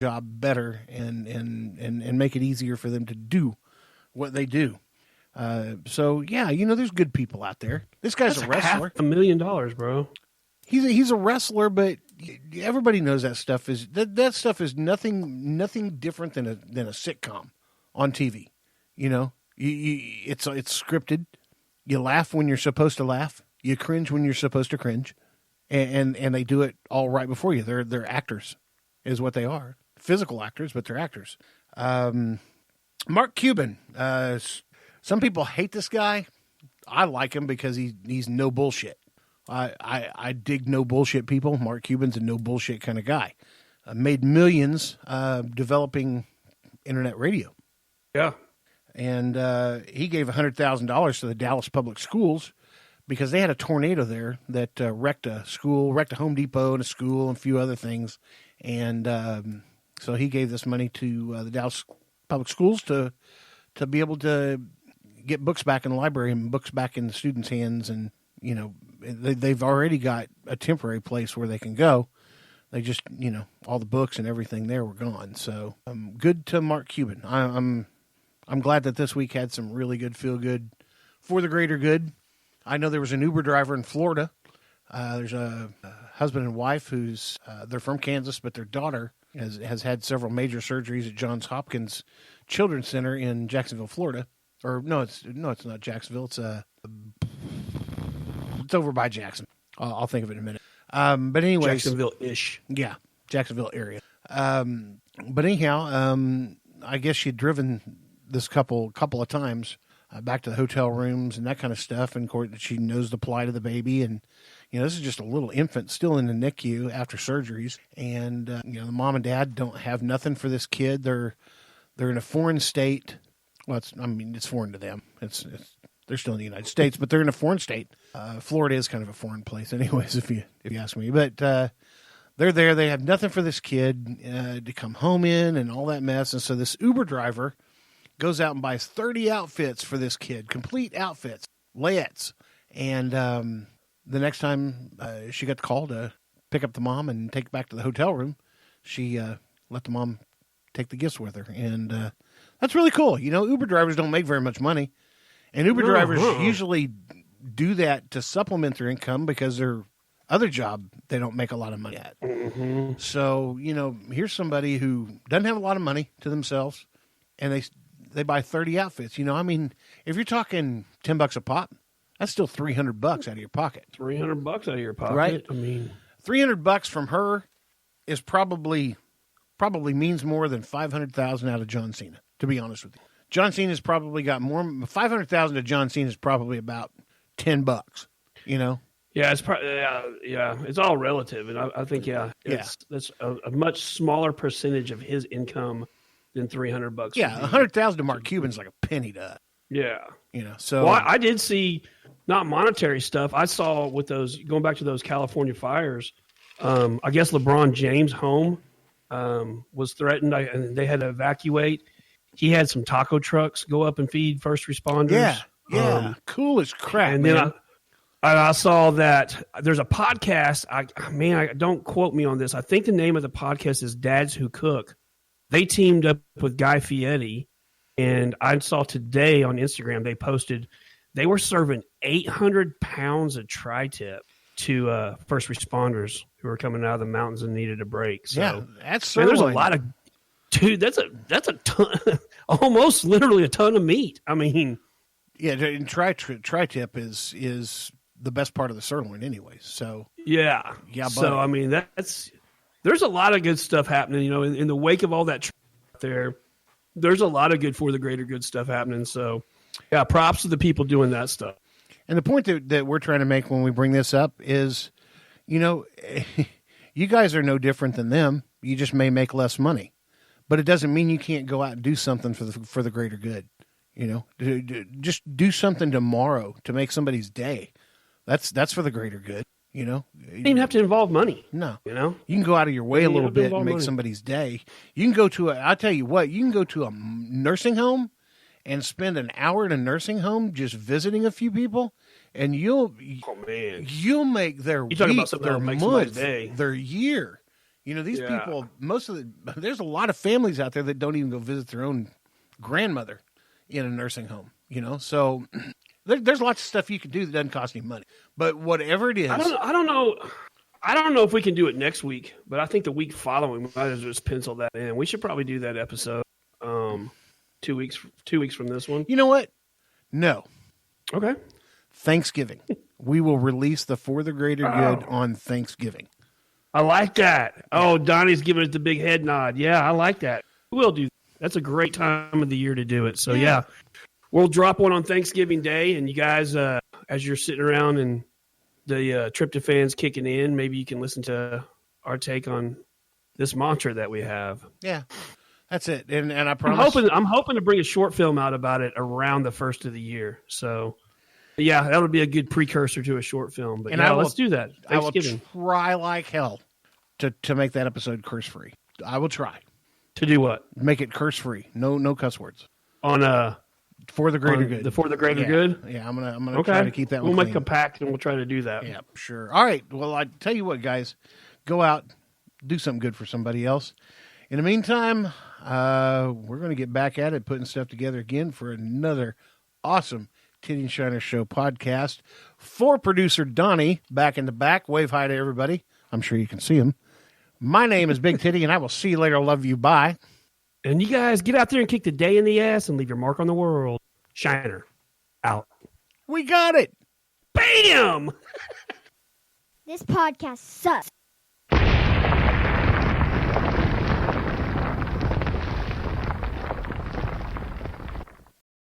job better and make it easier for them to do what they do. So yeah, there's good people out there. This guy's a wrestler. $500,000, bro. He's a wrestler, but everybody knows that stuff is nothing different than a sitcom on TV. It's scripted. You laugh when you're supposed to laugh. You cringe when you're supposed to cringe, and they do it all right before you. They're actors, is what they are. Physical actors, but they're actors. Mark Cuban. Some people hate this guy. I like him because he's no bullshit. I dig no bullshit people. Mark Cuban's a no bullshit kind of guy. Made millions developing internet radio. Yeah. And he gave $100,000 to the Dallas Public Schools because they had a tornado there that wrecked a school, wrecked a Home Depot and a school and a few other things. And so he gave this money to the Dallas Public Schools to be able to get books back in the library and books back in the students' hands. And, they've already got a temporary place where they can go. They just, all the books and everything there were gone. So good to Mark Cuban. I'm glad that this week had some really good feel good for the greater good. I know there was an Uber driver in Florida. There's a husband and wife who's they're from Kansas, but their daughter has had several major surgeries at Johns Hopkins Children's Center in Jacksonville, Florida. Or no, it's not Jacksonville. It's over by Jackson. I'll think of it in a minute. But anyways, Jacksonville-ish. Yeah, Jacksonville area. But anyhow, I guess she'd driven this couple of times back to the hotel rooms and that kind of stuff. And of course, she knows the plight of the baby. And, this is just a little infant still in the NICU after surgeries. And, the mom and dad don't have nothing for this kid. They're in a foreign state. Well, it's foreign to them. They're still in the United States, but they're in a foreign state. Florida is kind of a foreign place anyways, if you ask me. But they're there. They have nothing for this kid to come home in and all that mess. And so this Uber driver goes out and buys 30 outfits for this kid, complete outfits, layettes. And the next time she got the call to pick up the mom and take back to the hotel room, she let the mom take the gifts with her. And that's really cool. Uber drivers don't make very much money. And Uber drivers usually do that to supplement their income because their other job they don't make a lot of money at. Mm-hmm. So, here's somebody who doesn't have a lot of money to themselves, and they buy 30 outfits. If you're talking $10 a pop, that's still $300 out of your pocket. $300 out of your pocket, right? $300 from her is probably means more than $500,000 out of John Cena. To be honest with you, John Cena's probably got more. $500,000 to John Cena's probably about $10. Yeah, it's it's all relative, and I think that's a much smaller percentage of his income than $300. Yeah, $100,000 to Mark Cuban's like a penny to us. Yeah, So I did see not monetary stuff. I saw with those going back to those California fires. I guess LeBron James' home was threatened, and they had to evacuate. He had some taco trucks go up and feed first responders. Yeah, cool as crap. And man. then I saw that there's a podcast. I don't quote me on this. I think the name of the podcast is Dads Who Cook. They teamed up with Guy Fieri, and I saw today on Instagram they posted they were serving 800 pounds of tri-tip to first responders who were coming out of the mountains and needed a break. So, yeah, that's sirloin. There's a lot of. Dude, that's a ton, almost literally a ton of meat. Yeah, and tri-tip is the best part of the sirloin, anyways. So yeah. So there's a lot of good stuff happening. In the wake of all that there's a lot of good for the greater good stuff happening. So yeah, props to the people doing that stuff. And the point that we're trying to make when we bring this up is, you guys are no different than them. You just may make less money. But it doesn't mean you can't go out and do something for the greater good. Just do something tomorrow to make somebody's day. That's for the greater good. You don't even have to involve money. No, you can go out of your way a little bit and make somebody's day. You can go to I'll tell you what, you can go to a nursing home and spend an hour in a nursing home just visiting a few people, and you'll make their week, their month, their year. These people, there's a lot of families out there that don't even go visit their own grandmother in a nursing home, So there's lots of stuff you can do that doesn't cost any money. But whatever it is. I don't know. I don't know if we can do it next week, but I think the week following, we might as well just pencil that in. We should probably do that episode 2 weeks from this one. You know what? No. Okay. Thanksgiving. We will release the For the Greater Good on Thanksgiving. I like that. Oh, Donnie's giving it the big head nod. Yeah, I like that. We'll do that. That's a great time of the year to do it. So, yeah. We'll drop one on Thanksgiving Day, and you guys, as you're sitting around and the tryptophan's kicking in, maybe you can listen to our take on this mantra that we have. Yeah, that's it. And I promise. I'm hoping to bring a short film out about it around the first of the year. So, yeah, that would be a good precursor to a short film. But let's do that. Thanksgiving. I will try like hell to make that episode curse free. I will try. To do what? Make it curse free. No cuss words. On For the Greater Good. For the Greater Good? Yeah, I'm gonna try to keep that one clean. We'll make a pact and we'll try to do that. Yeah, sure. All right. Well, I tell you what, guys, go out, do something good for somebody else. In the meantime, we're going to get back at it, putting stuff together again for another awesome Titty and Shiner Show podcast. For producer Donnie, back in the back, wave hi to everybody. I'm sure you can see him. My name is Big Titty, and I will see you later. Love you. Bye. And you guys get out there and kick the day in the ass and leave your mark on the world. Shiner. Out. We got it. Bam! This podcast sucks.